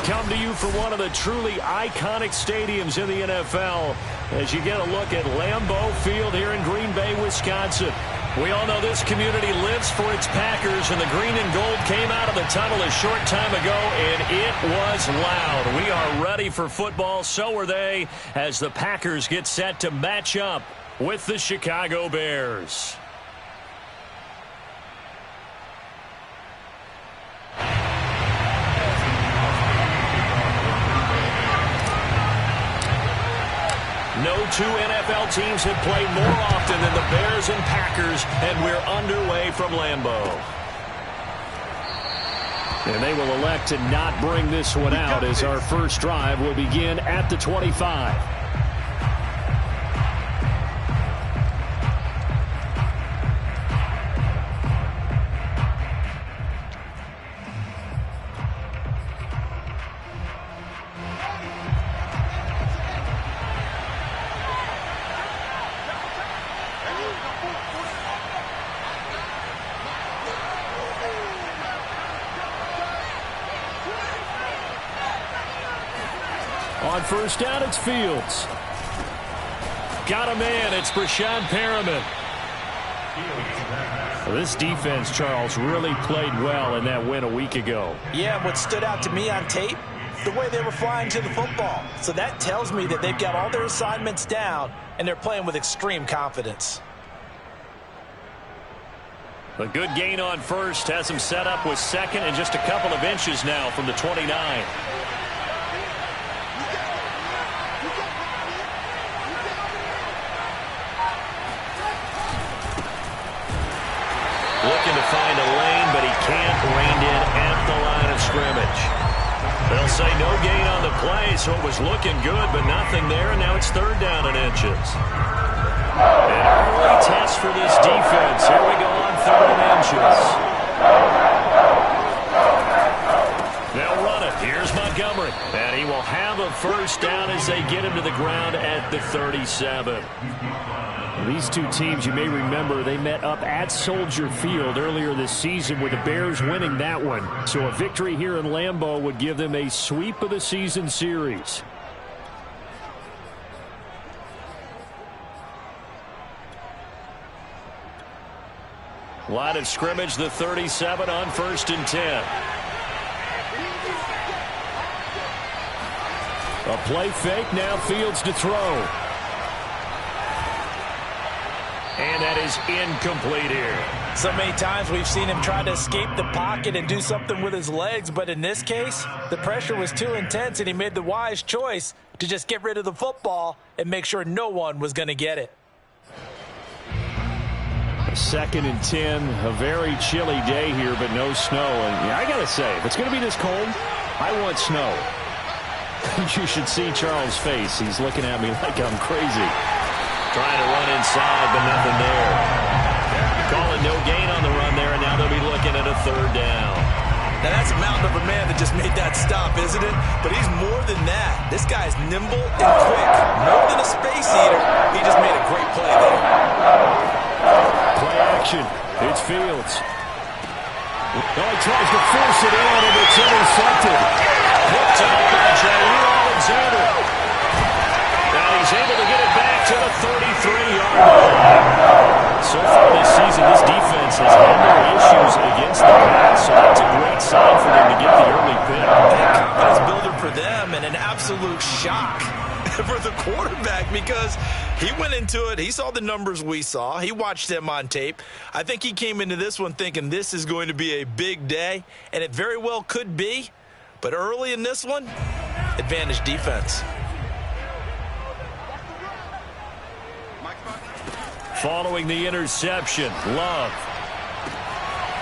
Come to you from one of the truly iconic stadiums in the NFL as you get a look at Lambeau Field here in Green Bay, Wisconsin. We all know this community lives for its Packers, and the green and gold came out of the tunnel a short time ago, and it was loud. We are ready for football, so are they, as the Packers get set to match up with the Chicago Bears. No two NFL teams have played more often than the Bears and Packers, and we're underway from Lambeau. And they will elect to not bring this one out as our first drive will begin at the 25. On first down, it's Fields. Got a man. It's Brashad Perriman. Well, this defense, Charles, really played well in that win a week ago. Yeah, what stood out to me on tape, the way they were flying to the football. So that tells me that they've got all their assignments down, and they're playing with extreme confidence. A good gain on first has him set up with second and just a couple of inches now from the 29. Looking to find a lane, but he can't. Reined in at the line of scrimmage. They'll say no gain on the play, so it was looking good, but nothing there, and now it's 3rd down and inches. An early test for this defense. Here we go on 3rd and inches. They'll run it. Here's Montgomery. And he will have a 1st down as they get him to the ground at the 37. These two teams, you may remember, they met up at Soldier Field earlier this season with the Bears winning that one. So a victory here in Lambeau would give them a sweep of the season series. Line of scrimmage, the 37 on 1st and 10. A play fake, now Fields to throw. And that is incomplete here. So many times we've seen him try to escape the pocket and do something with his legs, but in this case, the pressure was too intense and he made the wise choice to just get rid of the football and make sure no one was going to get it. 2nd and 10, a very chilly day here, but no snow. And yeah, I got to say, if it's going to be this cold, I want snow. You should see Charles' face. He's looking at me like I'm crazy. Trying to run inside, but nothing there. Calling no gain on the run there, and now they'll be looking at a 3rd down. Now that's a mountain of a man that just made that stop, isn't it? But he's more than that. This guy's nimble and quick. More than a space eater. He just made a great play there. Play action. It's Fields. Oh, he tries to force it in, and it's intercepted. Hooked up by Jair Alexander. Now he's able to get it back to the 33-yard line. So far this season, this defense has had their issues against the pass, so that's a great sign for them to get the early pick. A confidence builder for them and an absolute shock for the quarterback because he went into it. He saw the numbers we saw. He watched them on tape. I think he came into this one thinking this is going to be a big day, and it very well could be. But early in this one, advantage defense. Following the interception, Love.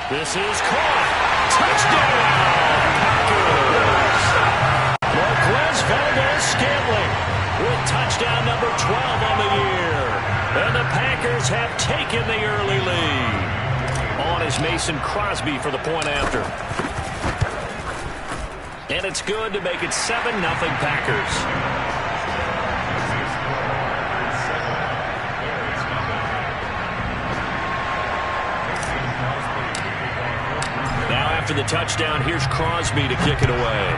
This is caught. Touchdown, Packers. Marquez Valdez-Scantling with touchdown number 12 on the year. And the Packers have taken the early lead. On is Mason Crosby for the point after. And it's good to make it 7-0 Packers. After the touchdown, here's Crosby to kick it away.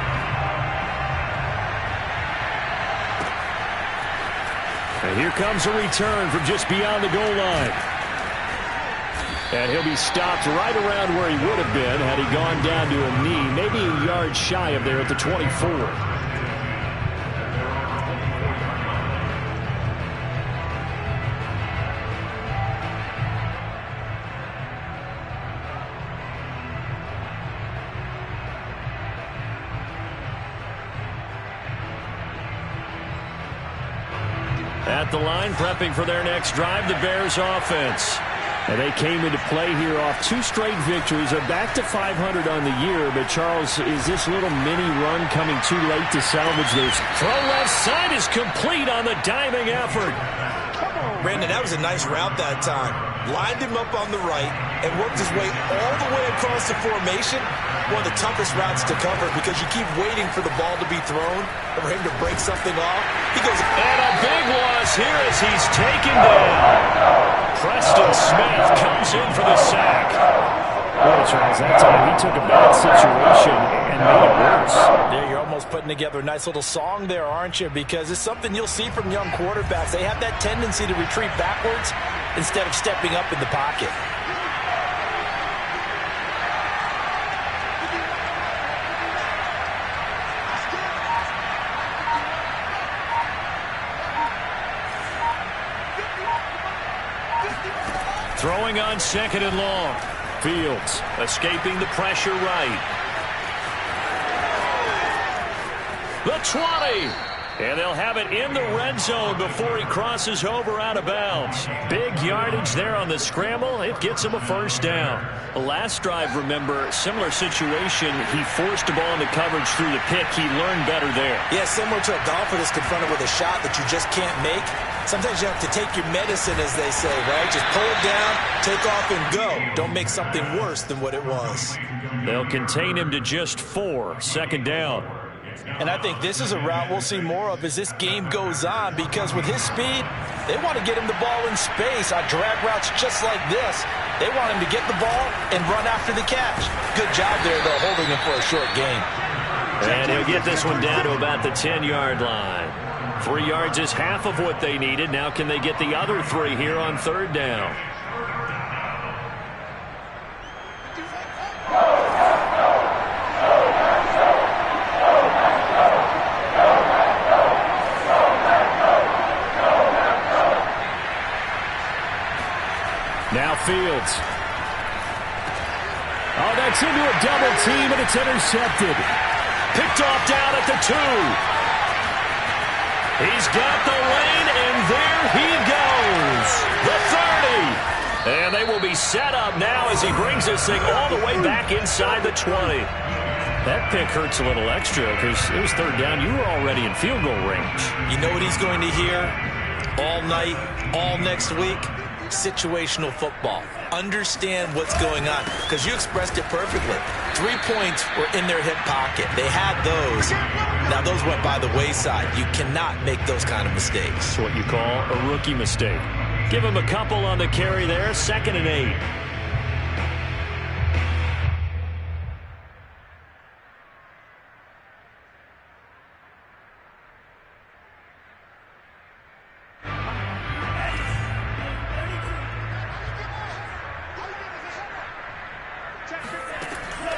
And here comes a return from just beyond the goal line. And he'll be stopped right around where he would have been had he gone down to a knee, maybe a yard shy of there at the 24. At the line, prepping for their next drive, the Bears offense. And they came into play here off 2 straight victories. They're back to 500 on the year. But, Charles, is this little mini run coming too late to salvage those? Throw left side is complete on the diving effort. Brandon, that was a nice route that time. Lined him up on the right and worked his way all the way across the formation. One of the toughest routes to cover because you keep waiting for the ball to be thrown or for him to break something off. He goes, and a big loss here as he's taken down. Preston Smith comes in for the sack. Boy, Charles, that time he took a bad situation and made it worse. Yeah, you're almost putting together a nice little song there, aren't you? Because it's something you'll see from young quarterbacks. They have that tendency to retreat backwards instead of stepping up in the pocket. Throwing on 2nd and long. Fields escaping the pressure right. The 20. And they'll have it in the red zone before he crosses over out of bounds. Big yardage there on the scramble. It gets him a first down. The last drive, remember, similar situation. He forced the ball into coverage through the pick. He learned better there. Yeah, similar to a golfer that's confronted with a shot that you just can't make. Sometimes you have to take your medicine, as they say, right? Just pull it down, take off, and go. Don't make something worse than what it was. They'll contain him to just 4. Second down. And I think this is a route we'll see more of as this game goes on, because with his speed, they want to get him the ball in space on drag routes just like this. They want him to get the ball and run after the catch. Good job there, though, holding him for a short gain. And he'll get this one down to about the 10-yard line. 3 yards is half of what they needed. Now can they get the other 3 here on third down? Now Fields. Oh, that's into a double team, and it's intercepted. Picked off down at the 2. He's got the lane, and there he goes. The 30. And they will be set up now as he brings this thing all the way back inside the 20. That pick hurts a little extra because it was third down. You were already in field goal range. You know what he's going to hear all night, all next week? Situational football. Understand what's going on, because you expressed it perfectly. 3 points were in their hip pocket. They had those. Now those went by the wayside. You cannot make those kind of mistakes. It's what you call a rookie mistake. Give him a couple on the carry there. 2nd and 8.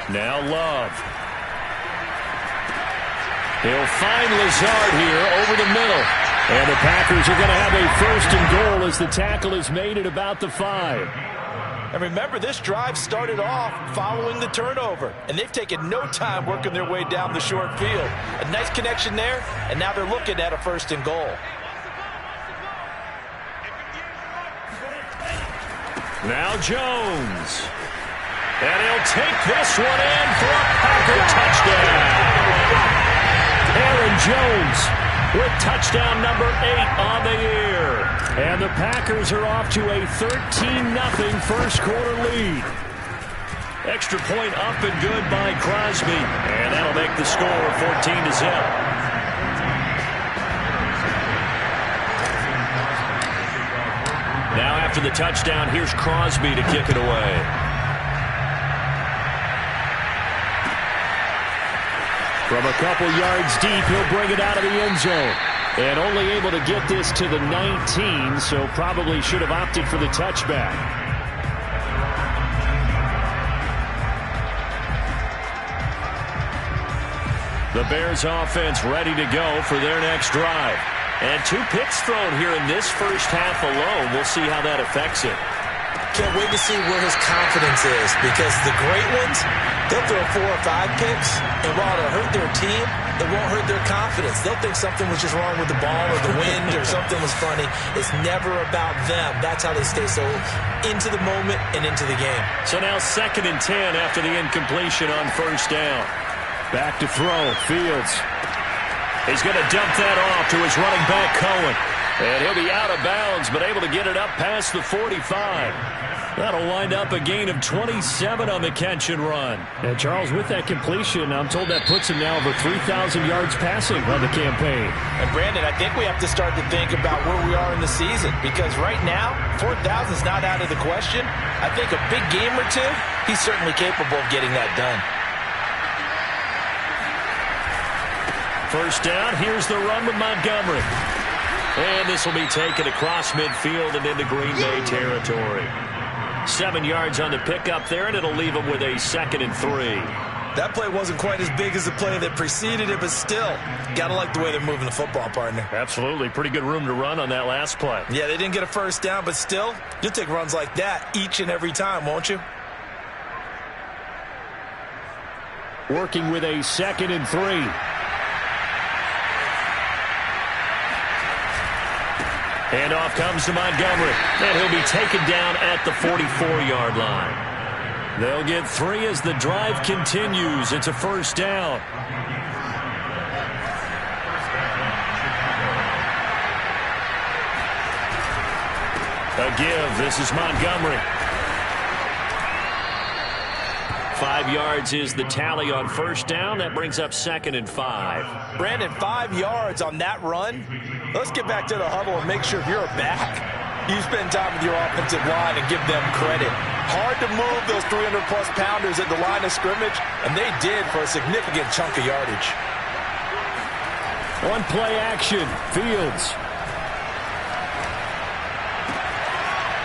Now Love. He'll find Lazard here over the middle. And the Packers are going to have a 1st and goal as the tackle is made at about the 5. And remember, this drive started off following the turnover. And they've taken no time working their way down the short field. A nice connection there, and now they're looking at a 1st and goal. Now Jones. And he'll take this one in for a Packer touchdown. Aaron Jones with touchdown number 8 on the year. And the Packers are off to a 13-0 first quarter lead. Extra point up and good by Crosby. And that'll make the score 14-0. Now after the touchdown, here's Crosby to kick it away. From a couple yards deep, he'll bring it out of the end zone. And only able to get this to the 19, so probably should have opted for the touchback. The Bears offense ready to go for their next drive. And 2 picks thrown here in this first half alone. We'll see how that affects it. Can't wait to see where his confidence is, because the great ones, they'll throw 4 or 5 picks, and while it'll hurt their team, it won't hurt their confidence. They'll think something was just wrong with the ball or the wind or something was funny. It's never about them. That's how they stay so into the moment and into the game. So now 2nd and 10 after the incompletion on 1st down. Back to throw. Fields. He's going to dump that off to his running back, Cohen. And he'll be out of bounds, but able to get it up past the 45. That'll wind up a gain of 27 on the catch and run. And Charles, with that completion, I'm told that puts him now over 3,000 yards passing on the campaign. And Brandon, I think we have to start to think about where we are in the season, because right now, 4,000 is not out of the question. I think a big game or 2, he's certainly capable of getting that done. First down, here's the run with Montgomery. And this will be taken across midfield and into Green Bay territory. 7 yards on the pickup there, and it'll leave them with a 2nd and 3. That play wasn't quite as big as the play that preceded it, but still, got to like the way they're moving the football, partner. Absolutely. Pretty good room to run on that last play. Yeah, they didn't get a first down, but still, you'll take runs like that each and every time, won't you? Working with a 2nd and 3. And off comes to Montgomery. And he'll be taken down at the 44-yard line. They'll get 3 as the drive continues. It's a first down. A give. This is Montgomery. 5 yards is the tally on first down. That brings up 2nd and 5. Brandon, 5 yards on that run. Let's get back to the huddle and make sure if you're a back, you spend time with your offensive line and give them credit. Hard to move those 300-plus pounders at the line of scrimmage, and they did for a significant chunk of yardage. On play action, Fields.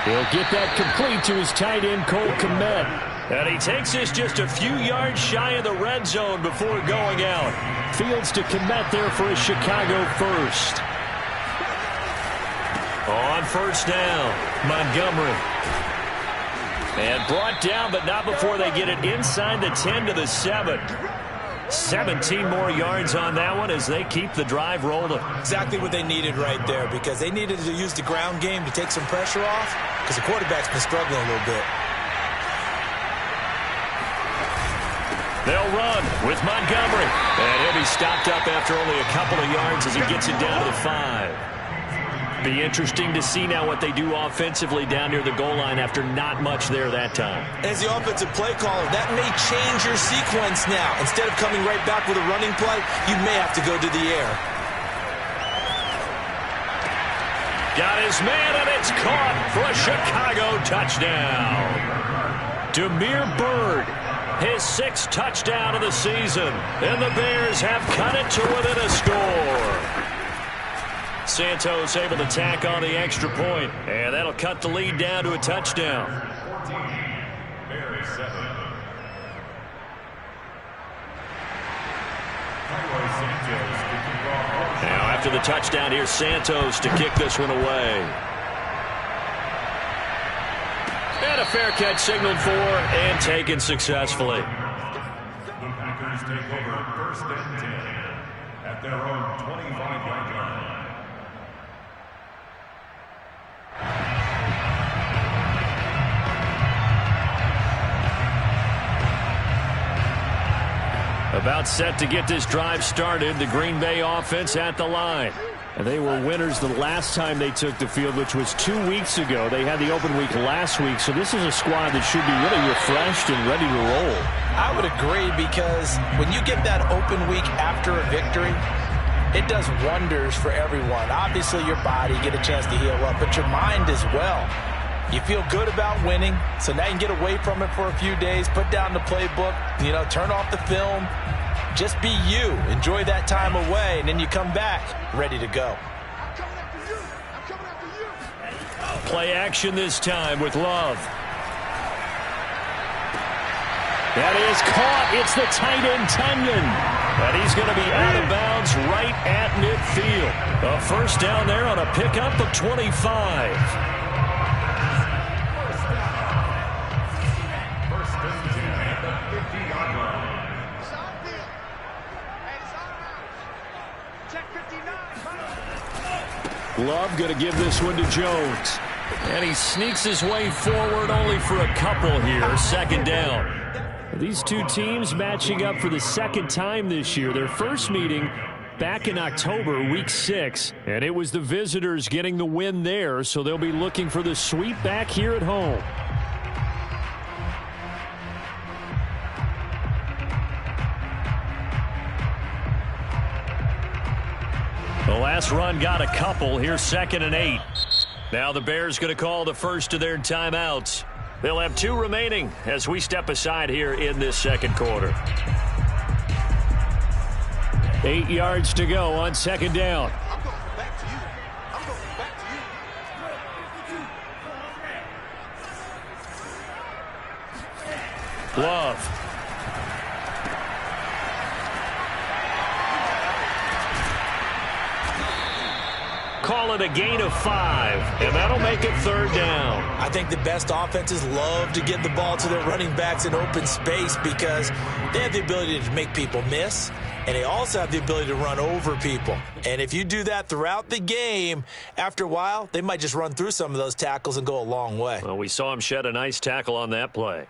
He'll get that complete to his tight end, Cole Kmet. And he takes this just a few yards shy of the red zone before going out. Fields to Kmet there for a Chicago first. On first down, Montgomery. And brought down, but not before they get it inside the 10 to the 7. 17 more yards on that one as they keep the drive rolling. Exactly what they needed right there, because they needed to use the ground game to take some pressure off, because the quarterback's been struggling a little bit. They'll run with Montgomery. And he'll be stopped up after only a couple of yards as he gets it down to the 5. Be interesting to see now what they do offensively down near the goal line after not much there that time. As the offensive play caller, that may change your sequence now. Instead of coming right back with a running play, you may have to go to the air. Got his man, and it's caught for a Chicago touchdown. Demir Bird, his 6th touchdown of the season, and the Bears have cut it to within a score. Santos able to tack on the extra point, and that'll cut the lead down to a touchdown. Now after the touchdown, here's Santos to kick this one away. And a fair catch signaled for and taken successfully. The Packers take over 1st and 10 at their own 25-yard line. About set to get this drive started, the Green Bay offense at the line. And they were winners the last time they took the field, which was 2 weeks ago. They had the open week last week, so this is a squad that should be really refreshed and ready to roll. I would agree, because when you get that open week after a victory, it does wonders for everyone. Obviously, your body get a chance to heal up, but your mind as well. You feel good about winning, so now you can get away from it for a few days, put down the playbook, turn off the film. Just be you. Enjoy that time away, and then you come back ready to go. Play action this time with Love. That is caught. It's the tight end, Tunyon. And he's going to be out of bounds right at midfield. A first down there on a pickup of 25. Love going to give this one to Jones. And he sneaks his way forward only for a couple here. 2nd down. These two teams matching up for the 2nd time this year. Their first meeting back in October, week 6. And it was the visitors getting the win there, so they'll be looking for the sweep back here at home. The last run got a couple. Here's 2nd and 8. Now the Bears going to call the first of their timeouts. They'll have 2 remaining as we step aside here in this 2nd quarter. 8 yards to go on 2nd down. I'm going back to you. I'm going back to you. Love. call it a gain of 5, and that'll make it 3rd down. I think the best offenses love to give the ball to their running backs in open space because they have the ability to make people miss, and they also have the ability to run over people. And if you do that throughout the game, after a while, they might just run through some of those tackles and go a long way. Well, we saw him shed a nice tackle on that play.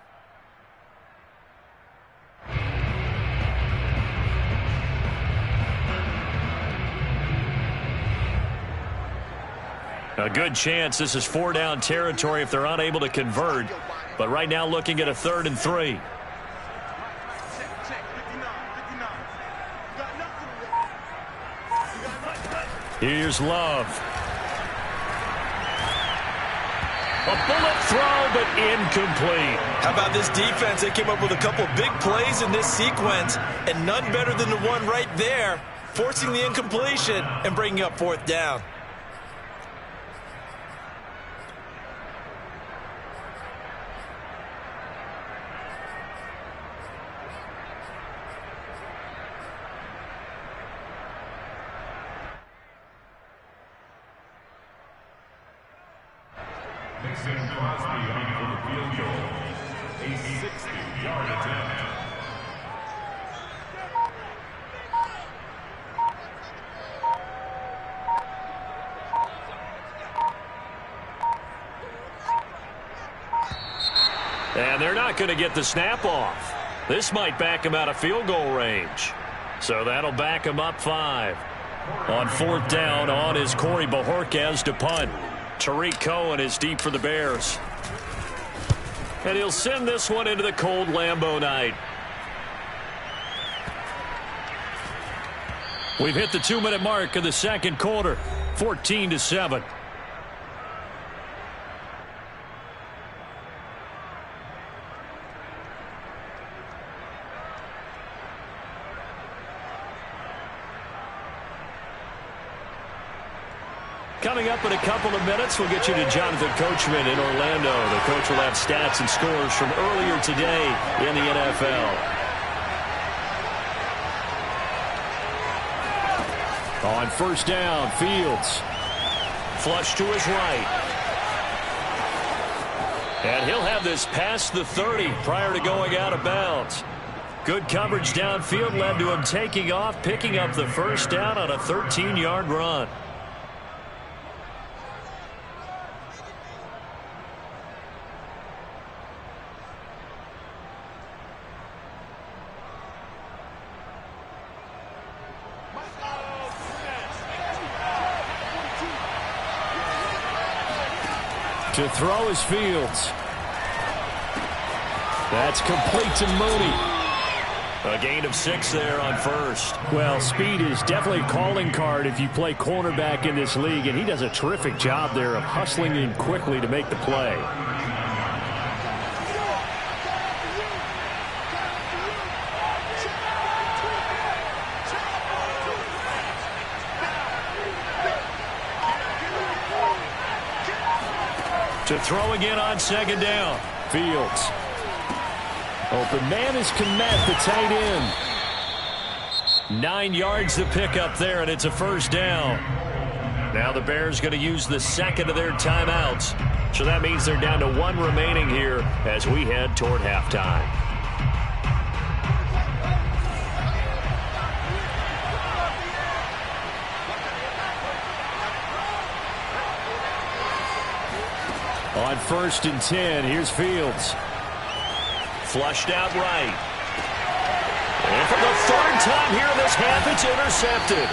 A good chance this is 4-down territory if they're unable to convert. But right now looking at a 3rd and 3. Here's Love. A bullet throw, but incomplete. How about this defense? They came up with a couple big plays in this sequence, and none better than the one right there, forcing the incompletion and bringing up 4th down. Crosby on for the field goal. A 60-yard attempt. And they're not going to get the snap off. This might back him out of field goal range. So that'll back him up 5. On 4th down, on is Corey Bajorquez to punt. Tariq Cohen is deep for the Bears. And he'll send this one into the cold Lambeau night. We've hit the 2-minute mark of the 2nd quarter. 14-7. Coming up in a couple of minutes, we'll get you to Jonathan Coachman in Orlando. The coach will have stats and scores from earlier today in the NFL. On 1st down, Fields. Flush to his right. And he'll have this past the 30 prior to going out of bounds. Good coverage downfield led to him taking off, picking up the 1st down on a 13-yard run. To throw is Fields. That's complete to Mooney. A gain of 6 there on 1st. Well, speed is definitely a calling card if you play cornerback in this league, and he does a terrific job there of hustling in quickly to make the play. To throw again on 2nd down. Fields. Open man is Kmet, the tight end. 9 yards to pick up there, and it's a 1st down. Now the Bears going to use the 2nd of their timeouts. So that means they're down to 1 remaining here as we head toward halftime. On 1st and 10, here's Fields. Flushed out right. And for the 3rd time here in this half, it's intercepted.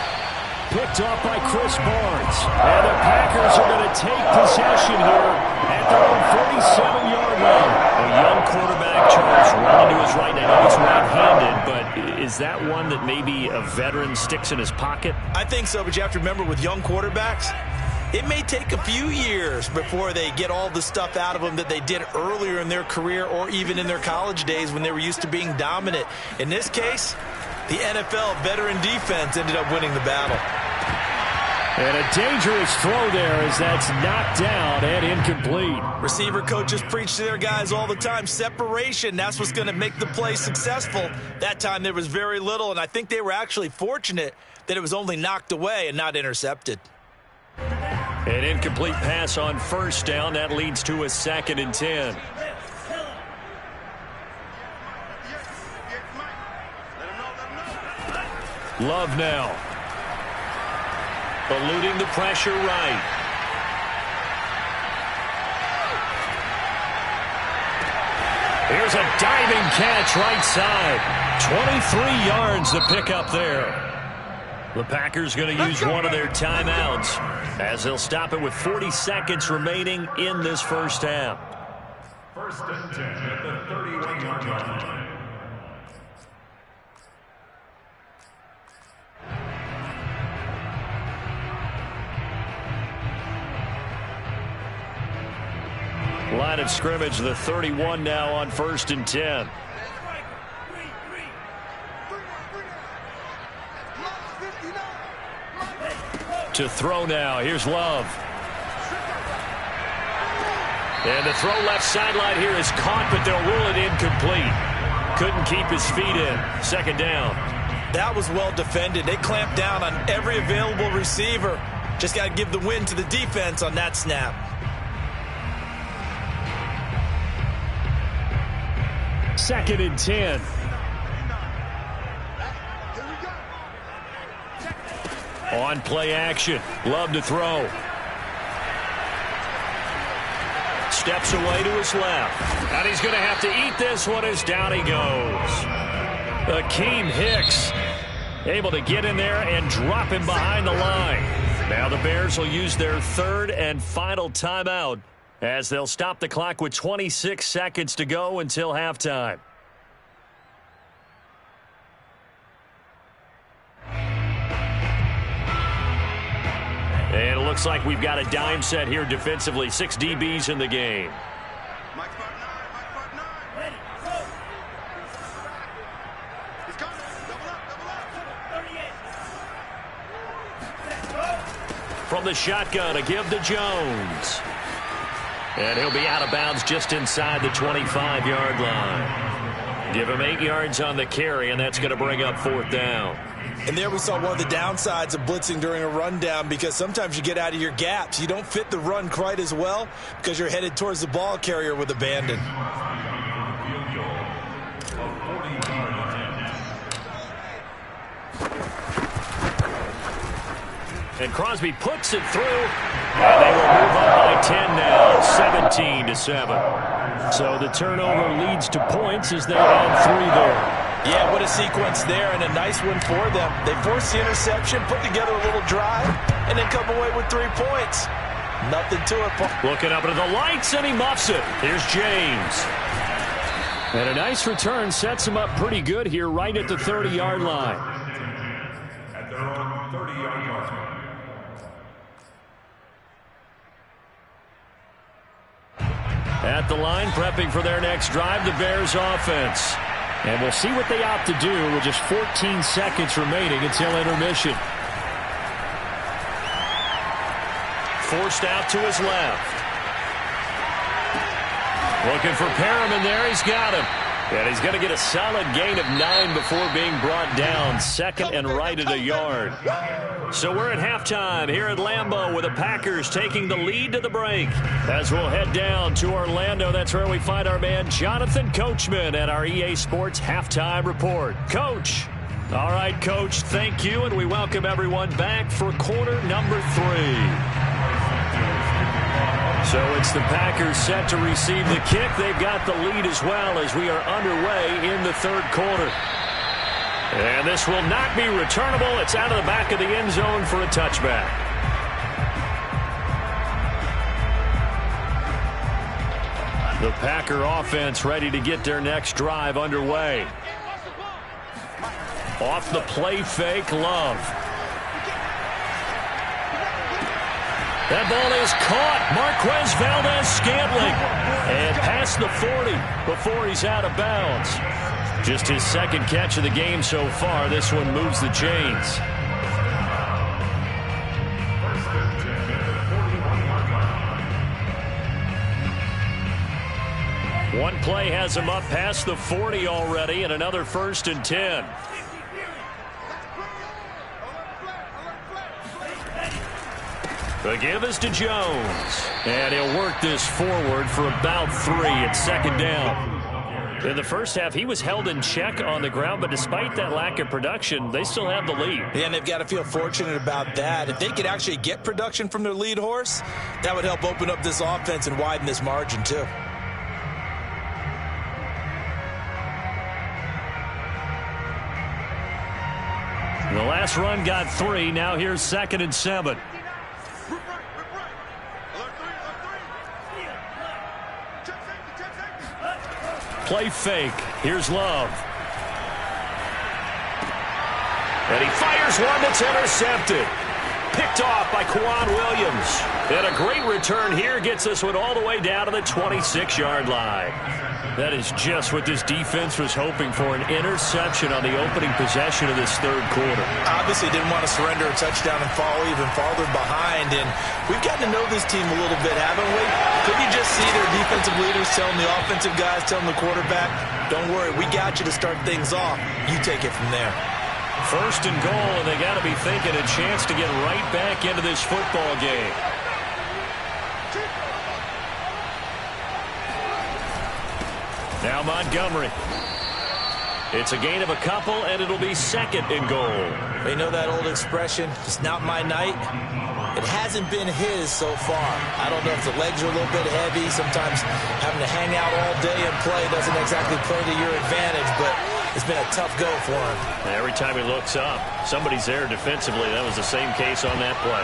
Picked off by Chris Barnes. And the Packers are going to take possession here at their own 47-yard line. A young quarterback, Charles, running to his right. I know he's right-handed, but is that one that maybe a veteran sticks in his pocket? I think so, but you have to remember with young quarterbacks, it may take a few years before they get all the stuff out of them that they did earlier in their career or even in their college days when they were used to being dominant. In this case, the NFL veteran defense ended up winning the battle. And a dangerous throw there as that's knocked down and incomplete. Receiver coaches preach to their guys all the time. Separation, that's what's going to make the play successful. That time there was very little, and I think they were actually fortunate that it was only knocked away and not intercepted. An incomplete pass on first down. That leads to a 2nd and 10. Love now. Eluding the pressure right. Here's a diving catch right side. 23 yards to pick up there. The Packers going to use one of their timeouts as they'll stop it with 40 seconds remaining in this first half. 1st and 10 at the 31-yard line. Line of scrimmage, the 31 now on 1st and 10. To throw now. Here's Love. And the throw left sideline here is caught, but they'll rule it incomplete. Couldn't keep his feet in. 2nd down. That was well defended. They clamped down on every available receiver. Just got to give the win to the defense on that snap. 2nd and 10. On play action. Love to throw. Steps away to his left. And he's going to have to eat this one as down he goes. Akeem Hicks able to get in there and drop him behind the line. Now the Bears will use their 3rd and final timeout as they'll stop the clock with 26 seconds to go until halftime. And it looks like we've got a dime set here defensively. 6 DBs in the game. From the shotgun, a give to Jones. And he'll be out of bounds just inside the 25-yard line. Give him 8 yards on the carry, and that's going to bring up 4th down. And there we saw one of the downsides of blitzing during a rundown, because sometimes you get out of your gaps. You don't fit the run quite as well because you're headed towards the ball carrier with abandon. And Crosby puts it through. And they will move up by 10 now, 17-7. So the turnover leads to points as they add 3 there. Yeah, what a sequence there, and a nice one for them. They forced the interception, put together a little drive, and then come away with 3 points. Nothing to it. Looking up into the lights, and he muffs it. Here's James. And a nice return sets him up pretty good here right at the 30-yard line. At their own 30-yard line. At the line, prepping for their next drive, the Bears offense. And we'll see what they opt to do with just 14 seconds remaining until intermission. Forced out to his left. Looking for Perriman there. He's got him. And he's going to get a solid gain of 9 before being brought down. 2nd and right at a yard. So we're at halftime here at Lambeau with the Packers taking the lead to the break. As we'll head down to Orlando, that's where we find our man Jonathan Coachman at our EA Sports Halftime Report. Coach. All right, Coach, thank you, and we welcome everyone back for quarter number 3. So it's the Packers set to receive the kick. They've got the lead as well as we are underway in the 3rd quarter. And this will not be returnable. It's out of the back of the end zone for a touchback. The Packer offense ready to get their next drive underway. Off the play fake, Love. That ball is caught. Marquez Valdez-Scantling. And past the 40 before he's out of bounds. Just his 2nd catch of the game so far. This one moves the chains. One play has him up past the 40 already, and another 1st and 10. The give is to Jones. And he'll work this forward for about 3 at second down. In the first half, he was held in check on the ground, but despite that lack of production, they still have the lead. Yeah, and they've got to feel fortunate about that. If they could actually get production from their lead horse, that would help open up this offense and widen this margin too. The last run got 3. Now here's 2nd and 7. Play fake. Here's Love. And he fires one that's intercepted. Picked off by Quan Williams. And a great return here gets this one all the way down to the 26-yard line. That is just what this defense was hoping for, an interception on the opening possession of this third quarter. Obviously didn't want to surrender a touchdown and fall even farther behind. And we've gotten to know this team a little bit, haven't we? Could you just see their defensive leaders telling the offensive guys, telling the quarterback, don't worry, we got you to start things off. You take it from there. 1st and goal, and they got to be thinking a chance to get right back into this football game. Now Montgomery. It's a gain of a couple, and it'll be 2nd and goal. They know that old expression, it's not my night. It hasn't been his so far. I don't know if the legs are a little bit heavy. Sometimes having to hang out all day and play doesn't exactly play to your advantage, but it's been a tough go for him. Every time he looks up, somebody's there defensively. That was the same case on that play.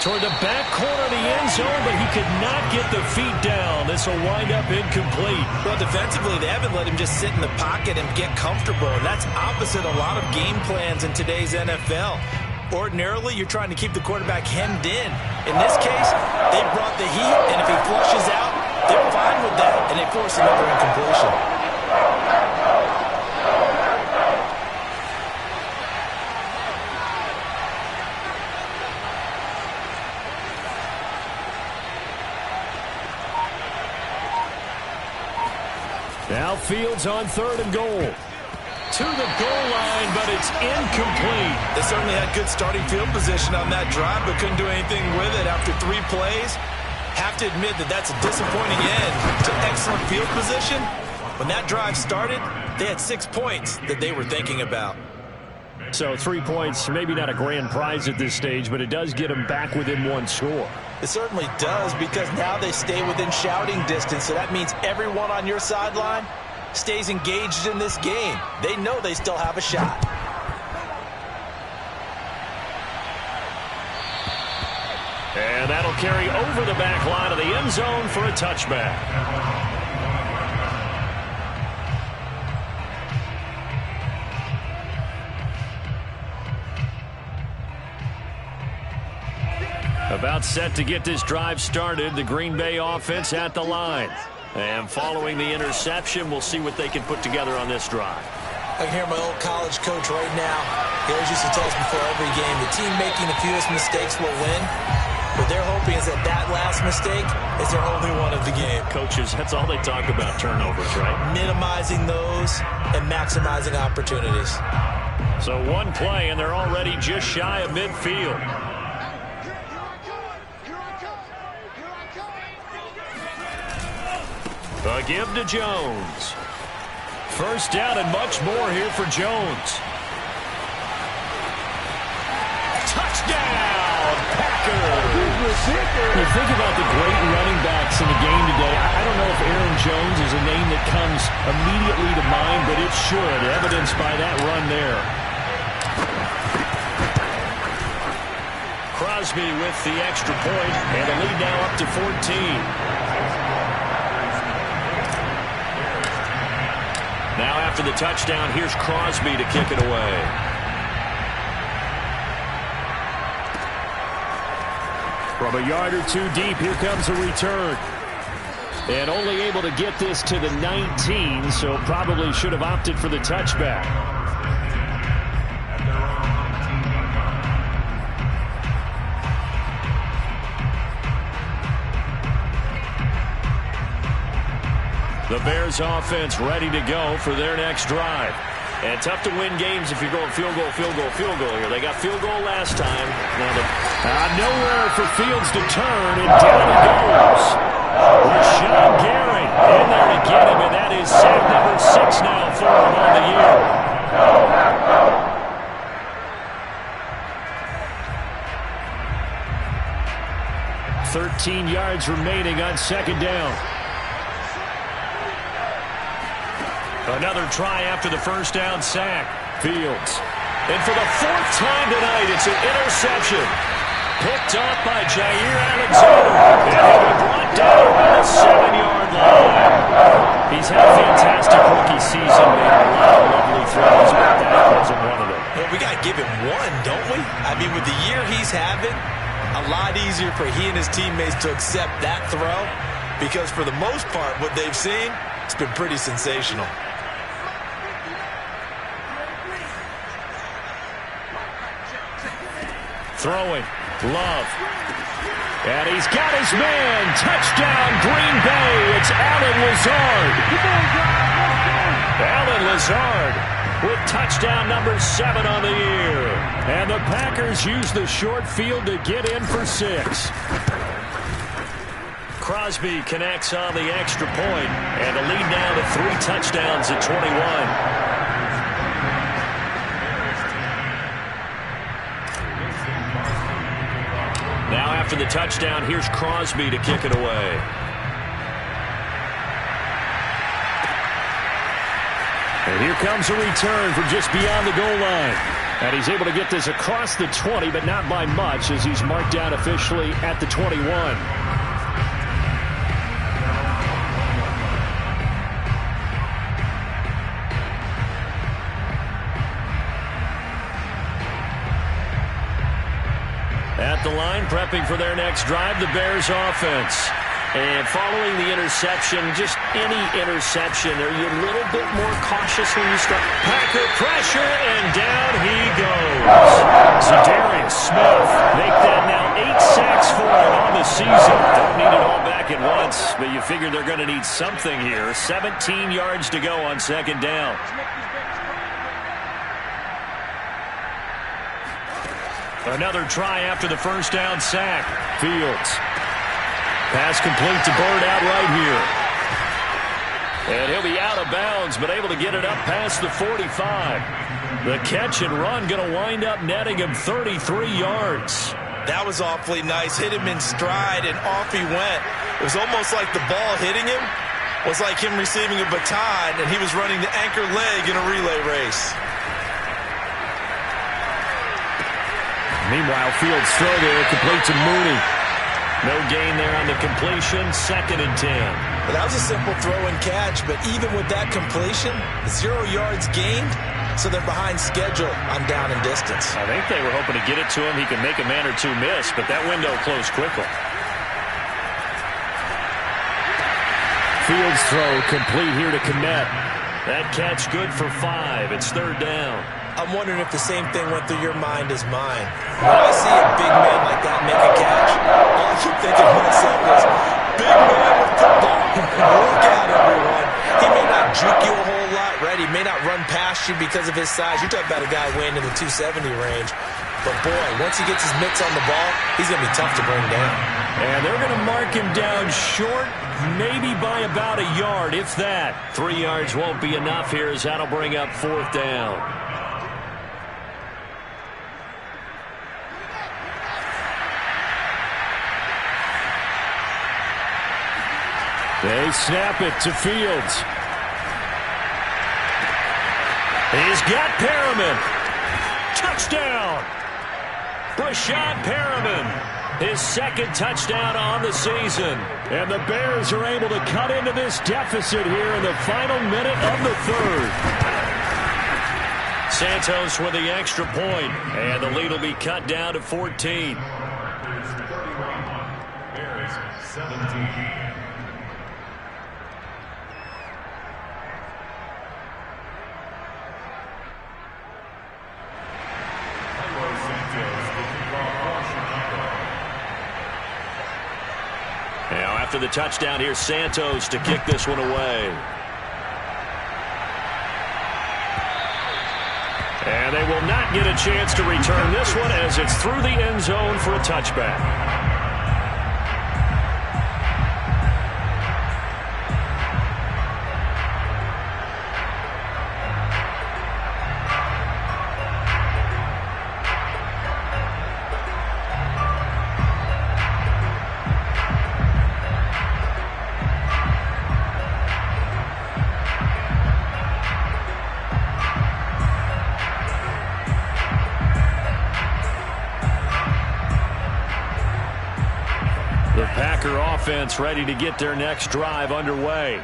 Toward the back corner of the end zone, but he could not get the feet down. This will wind up incomplete. Well, defensively, they haven't let him just sit in the pocket and get comfortable, and that's opposite a lot of game plans in today's NFL. Ordinarily, you're trying to keep the quarterback hemmed in. In this case, they brought the heat, and if he flushes out, they're fine with that, and they force another incompletion. Now Fields on 3rd and goal. To the goal line, but it's incomplete. They certainly had good starting field position on that drive, but couldn't do anything with it after 3 plays. Have to admit that that's a disappointing end to excellent field position. When that drive started, they had 6 points that they were thinking about. So 3 points, maybe not a grand prize at this stage, but it does get them back within 1 score. It certainly does, because now they stay within shouting distance, so that means everyone on your sideline stays engaged in this game. They know they still have a shot. And that'll carry over the back line of the end zone for a touchback. About set to get this drive started, the Green Bay offense at the line. And following the interception, we'll see what they can put together on this drive. I can hear my old college coach right now. He always used to tell us before every game, the team making the fewest mistakes will win. What they're hoping is that last mistake is their only one of the game. Coaches, that's all they talk about, turnovers, right? Minimizing those and maximizing opportunities. So 1 play, and they're already just shy of midfield. A give to Jones. 1st down and much more here for Jones. Touchdown, Packers! You think about the great running backs in the game today. I don't know if Aaron Jones is a name that comes immediately to mind, but it should, evidenced by that run there. Crosby with the extra point, and the lead now up to 14. Now after the touchdown, here's Crosby to kick it away. From a yard or 2 deep, here comes a return. And only able to get this to the 19, so probably should have opted for the touchback. The Bears offense ready to go for their next drive. And tough to win games if you're going field goal, field goal, field goal here. They got field goal last time. Now nowhere for Fields to turn, and down he goes. Rashawn Gary in there to get him, and that is sack number 6 now for him on the year. 13 yards remaining on second down. Another try after the first down sack. Fields. And for the 4th time tonight, it's an interception. Picked up by Jair Alexander. And he'll be brought down at the 7-yard line. He's had a fantastic rookie season. Made a lot of lovely throws, but that wasn't one of them. Well, we got to give him one, don't we? I mean, with the year he's having, a lot easier for he and his teammates to accept that throw, because for the most part, what they've seen, it's been pretty sensational. Throwing. Love. And he's got his man. Touchdown, Green Bay. It's Allen Lazard. Allen Lazard with touchdown number 7 on the year. And the Packers use the short field to get in for 6. Crosby connects on the extra point, and the lead now to 3 touchdowns at 21. Now after the touchdown, here's Crosby to kick it away. And here comes a return from just beyond the goal line. And he's able to get this across the 20, but not by much, as he's marked down officially at the 21. At the line, prepping for their next drive, the Bears offense. And following the interception, just any interception, are you a little bit more cautious when you start? Packer pressure, and down he goes. Zadarius Smith Make that now 8 sacks for him on the season. Don't need it all back at once, but you figure they're going to need something here. 17 yards to go on second down. Another try after the first down sack. Fields. Pass complete to Bird out right here. And he'll be out of bounds, but able to get it up past the 45. The catch and run going to wind up netting him 33 yards. That was awfully nice. Hit him in stride, and off he went. It was almost like the ball hitting him was like him receiving a baton, and he was running the anchor leg in a relay race. Meanwhile, Fields throw there, complete to Mooney. No gain there on the completion, 2nd and 10. Well, that was a simple throw and catch, but even with that completion, 0 yards gained, so they're behind schedule on down and distance. I think they were hoping to get it to him. He could make a man or two miss, but that window closed quickly. Fields throw complete here to Kmet. That catch good for 5. It's 3rd down. I'm wondering if the same thing went through your mind as mine. When I see a big man like that make a catch, all I keep thinking to myself is, big man with football. Look out, everyone. He may not juke you a whole lot, right? He may not run past you because of his size. You're talking about a guy weighing in the 270 range. But, boy, once he gets his mitts on the ball, he's going to be tough to bring down. And they're going to mark him down short, maybe by about a yard, if that. 3 yards won't be enough here, as that'll bring up 4th down. They snap it to Fields. He's got Perriman. Touchdown! Brashad Perriman, his 2nd touchdown on the season. And the Bears are able to cut into this deficit here in the final minute of the 3rd. Santos with the extra point, and the lead will be cut down to 14. Bears 17. Now after the touchdown, here's Santos to kick this one away. And they will not get a chance to return this one as it's through the end zone for a touchback. Offense ready to get their next drive underway.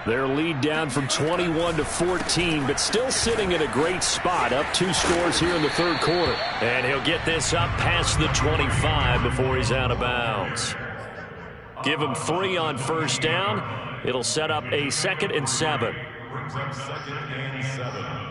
Their lead down from 21 to 14, but still sitting at a great spot, up 2 scores here in the third quarter. And he'll get this up past the 25 before he's out of bounds. Give him 3 on first down. It'll set up a 2nd and 7. Brings up 2nd and 7.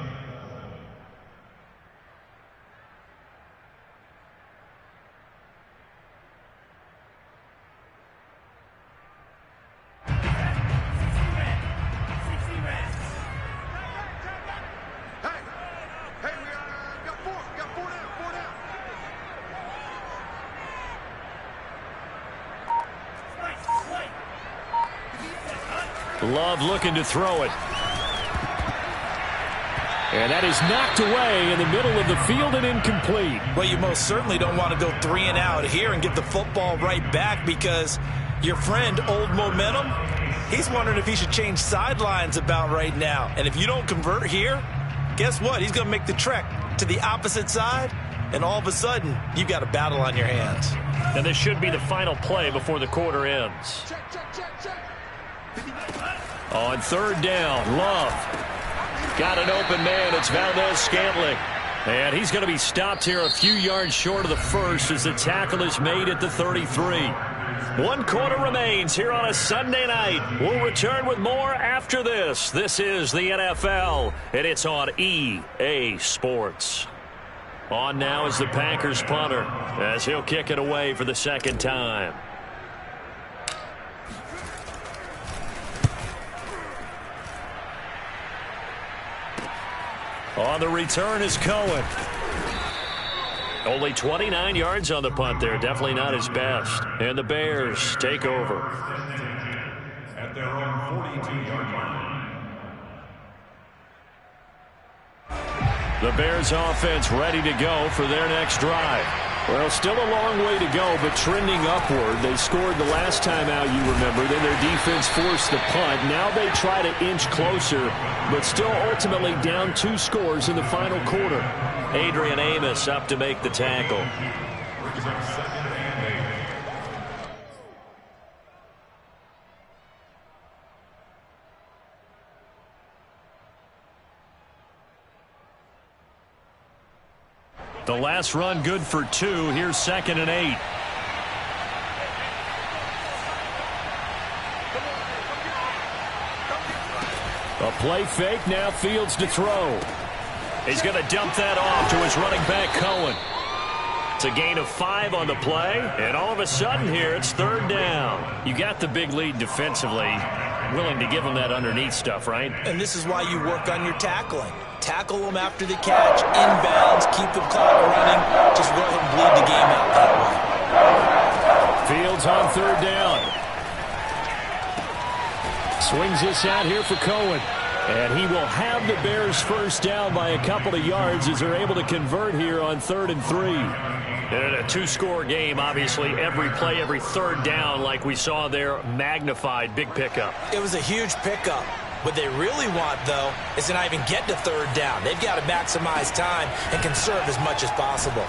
Love looking to throw it. And that is knocked away in the middle of the field and incomplete. Well, you most certainly don't want to go 3 and out here and get the football right back, because your friend, Old Momentum, he's wondering if he should change sidelines about right now. And if you don't convert here, guess what? He's going to make the trek to the opposite side, and all of a sudden, you've got a battle on your hands. And this should be the final play before the quarter ends. On third down, Love got an open man. It's Valdez-Scantling. And he's going to be stopped here a few yards short of the first as the tackle is made at the 33. 1 quarter remains here on a Sunday night. We'll return with more after this. This is the NFL, and it's on EA Sports. On now is the Packers punter as he'll kick it away for the 2nd time. On the return is Cohen. Only 29 yards on the punt there. Definitely not his best. And the Bears take over. At their own 42-yard line. The Bears offense ready to go for their next drive. Well, still a long way to go, but trending upward. They scored the last time out, you remember. Then their defense forced the punt. Now they try to inch closer, but still ultimately down 2 scores in the final quarter. Adrian Amos up to make the tackle. The last run good for 2. Here's 2nd and 8. A play fake. Now Fields to throw. He's going to dump that off to his running back, Cohen. It's a gain of 5 on the play. And all of a sudden here, it's 3rd down. You got the big lead defensively. Willing to give him that underneath stuff, right? And this is why you work on your tackling. Tackle them after the catch, inbounds, keep the clock running. Just go ahead and bleed the game out that way. Fields on 3rd down. Swings this out here for Cohen. And he will have the Bears first down by a couple of yards as they're able to convert here on 3rd and 3. And a 2-score game, obviously, every play, every 3rd down, like we saw there, magnified, big pickup. It was a huge pickup. What they really want, though, is to not even get to 3rd down. They've got to maximize time and conserve as much as possible.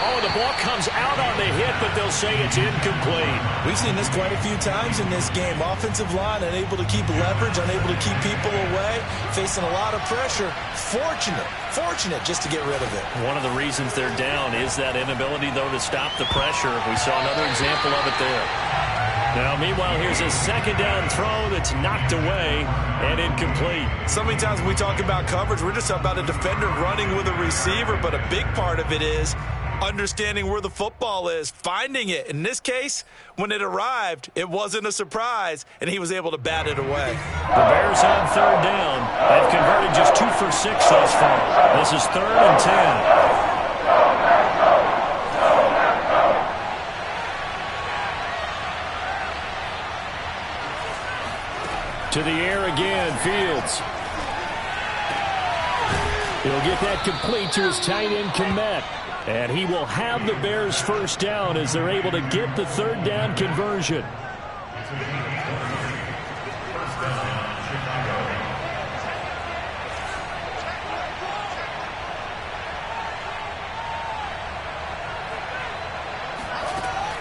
Oh, the ball comes out on the hit, but they'll say it's incomplete. We've seen this quite a few times in this game. Offensive line unable to keep leverage, unable to keep people away, facing a lot of pressure. Fortunate just to get rid of it. One of the reasons they're down is that inability, though, to stop the pressure. We saw another example of it there. Now, meanwhile, here's a 2nd down throw that's knocked away and incomplete. So many times when we talk about coverage, we're just about a defender running with a receiver, but a big part of it is understanding where the football is, finding it. In this case, when it arrived, it wasn't a surprise, and he was able to bat it away. The Bears on third down. They've converted just 2 for 6 thus far. This is 3rd and 10. To the air again, Fields. He'll get that complete to his tight end, Kmet. And he will have the Bears first down as they're able to get the 3rd down conversion.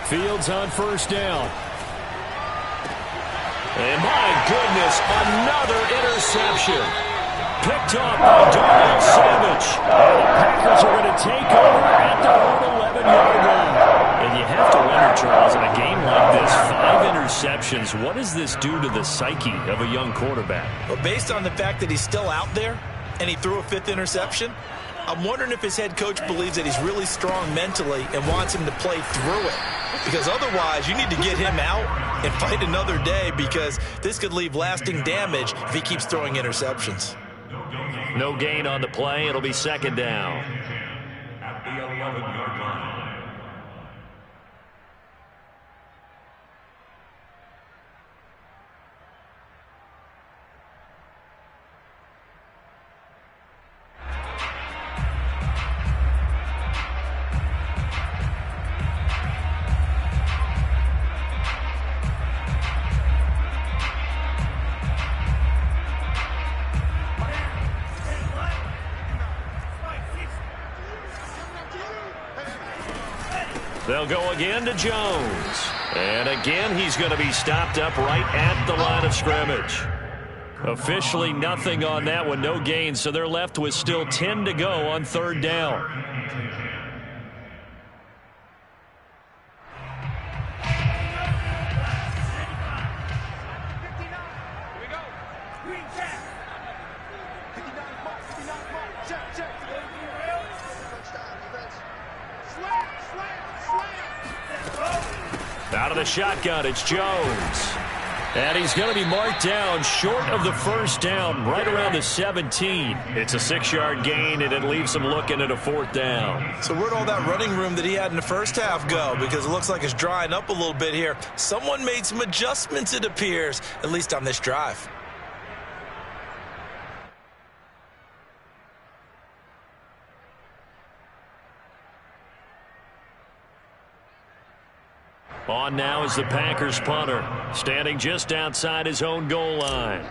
Fields on first down. And my goodness, another interception. Picked off by Darnell Savage. And the Packers are going to take over at their own 11-yard line. And you have to wonder, Charles, in a game like this, 5 interceptions, what does this do to the psyche of a young quarterback? Well, based on the fact that he's still out there and he threw a 5th interception, I'm wondering if his head coach believes that he's really strong mentally and wants him to play through it. Because otherwise, you need to get him out and fight another day, because this could leave lasting damage if he keeps throwing interceptions. No gain on the play. It'll be 2nd down. At the 11-yard line. They'll go again to Jones. And again, he's going to be stopped up right at the line of scrimmage. Officially nothing on that one, no gain, so they're left with still 10 to go on 3rd down. Out of the shotgun, it's Jones. And he's going to be marked down short of the first down, right around the 17. It's a 6-yard gain, and it leaves him looking at a 4th down. So where'd all that running room that he had in the first half go? Because it looks like it's drying up a little bit here. Someone made some adjustments, it appears, at least on this drive. On now is the Packers punter, standing just outside his own goal line.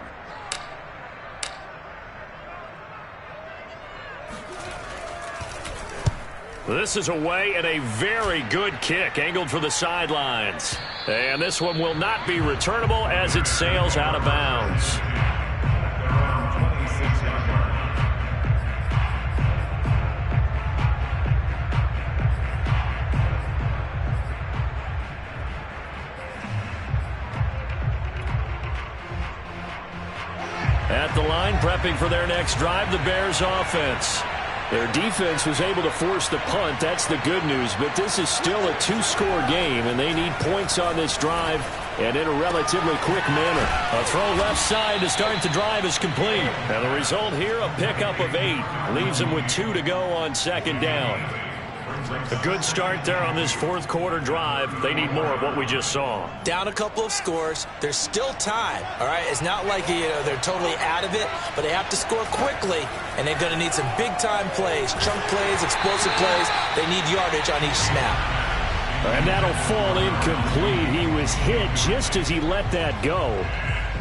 This is away, and a very good kick angled for the sidelines. And this one will not be returnable as it sails out of bounds. At the line, prepping for their next drive, the Bears offense. Their defense was able to force the punt. That's the good news. But this is still a 2-score game, and they need points on this drive and in a relatively quick manner. A throw left side to start the drive is complete. And the result here, a pickup of 8. Leaves them with 2 to go on 2nd down. A good start there on this 4th quarter drive. They need more of what we just saw. Down a couple of scores. There's still time, all right? It's not like they're totally out of it, but they have to score quickly, and they're going to need some big-time plays, chunk plays, explosive plays. They need yardage on each snap. And that'll fall incomplete. He was hit just as he let that go.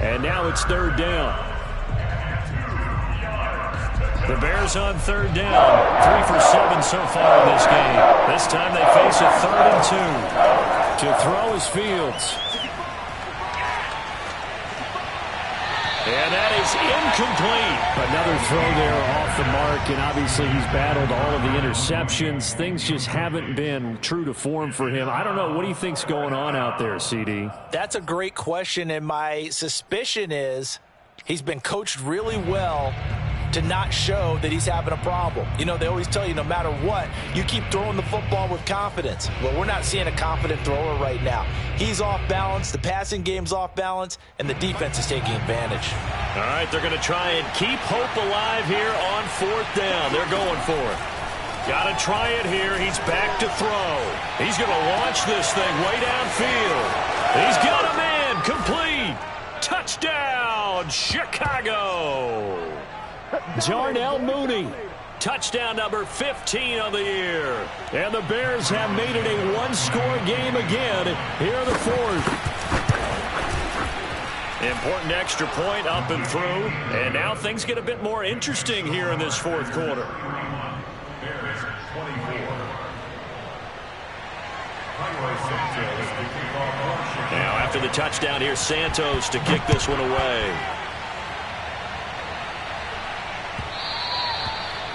And now it's 3rd down. The Bears on 3rd down. 3 for 7 so far in this game. This time they face a 3rd and 2. To throw is Fields. And that is incomplete. Another throw there off the mark, and obviously he's battled all of the interceptions. Things just haven't been true to form for him. I don't know. What do you think's going on out there, CD? That's a great question, and my suspicion is he's been coached really well to not show that he's having a problem. You know, they always tell you no matter what, you keep throwing the football with confidence. Well, we're not seeing a confident thrower right now. He's off balance, the passing game's off balance, and the defense is taking advantage. All right, they're going to try and keep hope alive here on 4th down. They're going for it. Got to try it here. He's back to throw. He's going to launch this thing way downfield. He's got a man complete. Touchdown, Chicago. Darnell Mooney. Touchdown number 15 of the year. And the Bears have made it a one-score game again here in the 4th. Important extra point up and through. And now things get a bit more interesting here in this 4th quarter. Bears 24. Now after the touchdown, here's Santos to kick this one away.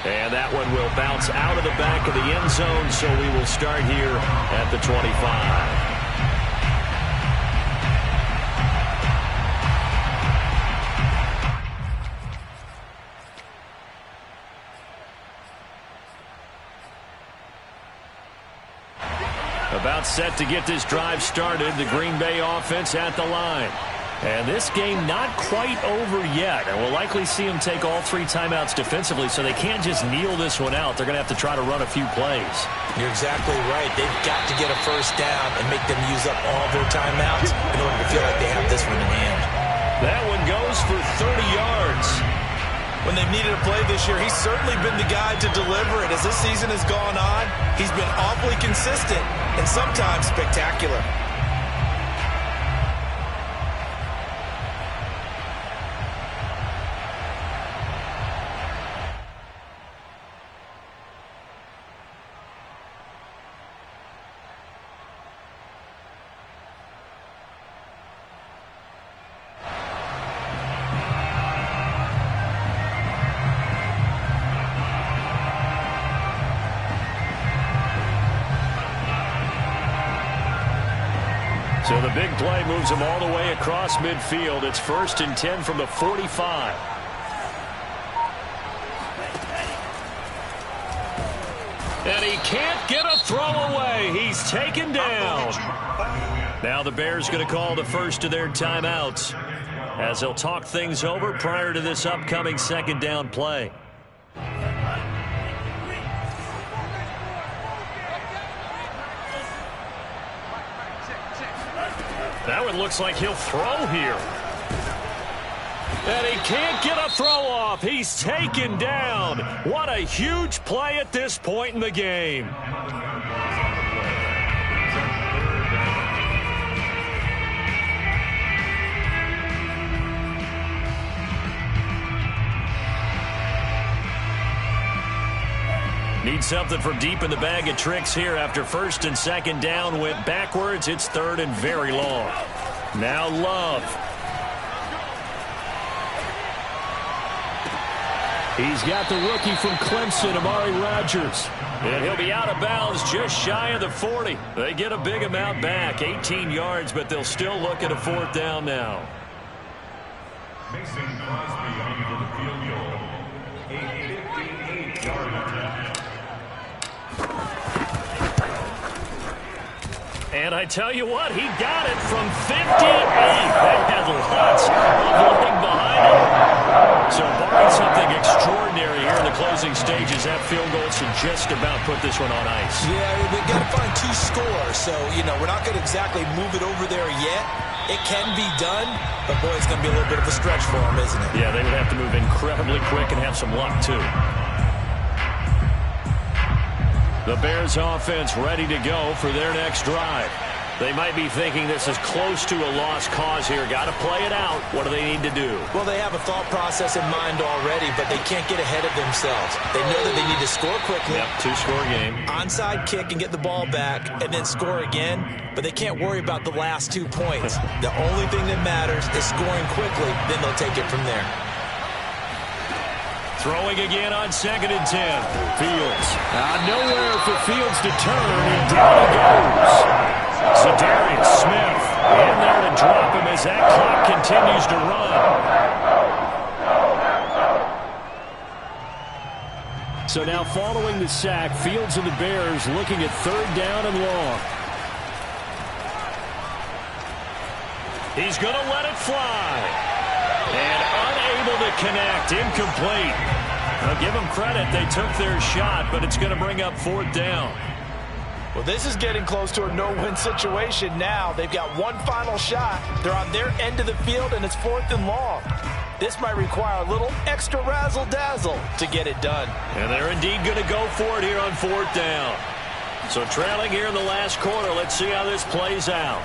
And that one will bounce out of the back of the end zone, so we will start here at the 25. About set to get this drive started, the Green Bay offense at the line. And this game not quite over yet. And we'll likely see them take all 3 timeouts defensively, so they can't just kneel this one out. They're going to have to try to run a few plays. You're exactly right. They've got to get a first down and make them use up all their timeouts in order to feel like they have this one in hand. That one goes for 30 yards. When they've needed a play this year, he's certainly been the guy to deliver it. As this season has gone on, he's been awfully consistent and sometimes spectacular. So the big play moves him all the way across midfield. It's 1st and 10 from the 45. And he can't get a throw away. He's taken down. Now the Bears going to call the first of their timeouts as they'll talk things over prior to this upcoming 2nd down play. That one looks like he'll throw here. And he can't get a throw off. He's taken down. What a huge play at this point in the game. Need something from deep in the bag of tricks here after 1st and 2nd down went backwards. It's 3rd and very long. Now Love. He's got the rookie from Clemson, Amari Rodgers. And he'll be out of bounds just shy of the 40. They get a big amount back, 18 yards, but they'll still look at a 4th down now. Mason Crosby on for the field goal. A 58-yard attempt. And I tell you what, he got it from 58. That had lots of leg behind it. So barring something extraordinary here in the closing stages, that field goal should just about put this one on ice. Yeah, we've got to find 2 scores. So, you know, we're not going to exactly move it over there yet. It can be done, but boy, it's going to be a little bit of a stretch for them, isn't it? Yeah, they would have to move incredibly quick and have some luck, too. The Bears offense ready to go for their next drive. They might be thinking this is close to a lost cause here. Got to play it out. What do they need to do? Well, they have a thought process in mind already, but they can't get ahead of themselves. They know that they need to score quickly. Yep, 2-score game. Onside kick and get the ball back and then score again, but they can't worry about the last 2 points. The only thing that matters is scoring quickly, then they'll take it from there. Throwing again on 2nd and 10. Fields. Nowhere for Fields to turn, and down he goes. Zadarius Smith in there to drop him as that clock continues to run. So now following the sack, Fields and the Bears looking at 3rd down and long. He's going to let it fly. And unable to connect. Incomplete. Now give them credit. They took their shot, but it's going to bring up 4th down. Well, this is getting close to a no-win situation now. They've got one final shot. They're on their end of the field, and it's 4th and long. This might require a little extra razzle-dazzle to get it done. And they're indeed going to go for it here on 4th down. So trailing here in the last quarter. Let's see how this plays out.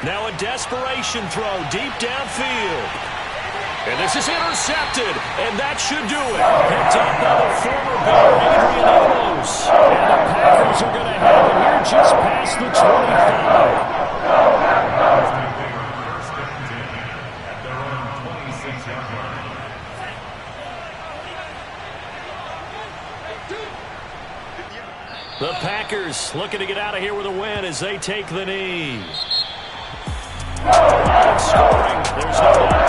Now a desperation throw deep downfield. And this is intercepted, and that should do it. Picked up by the former Bear, Adrian Amos. And the Packers are going to have it here just past the 25. The Packers looking to get out of here with a win as they take the knee. Scoring. There's no doubt.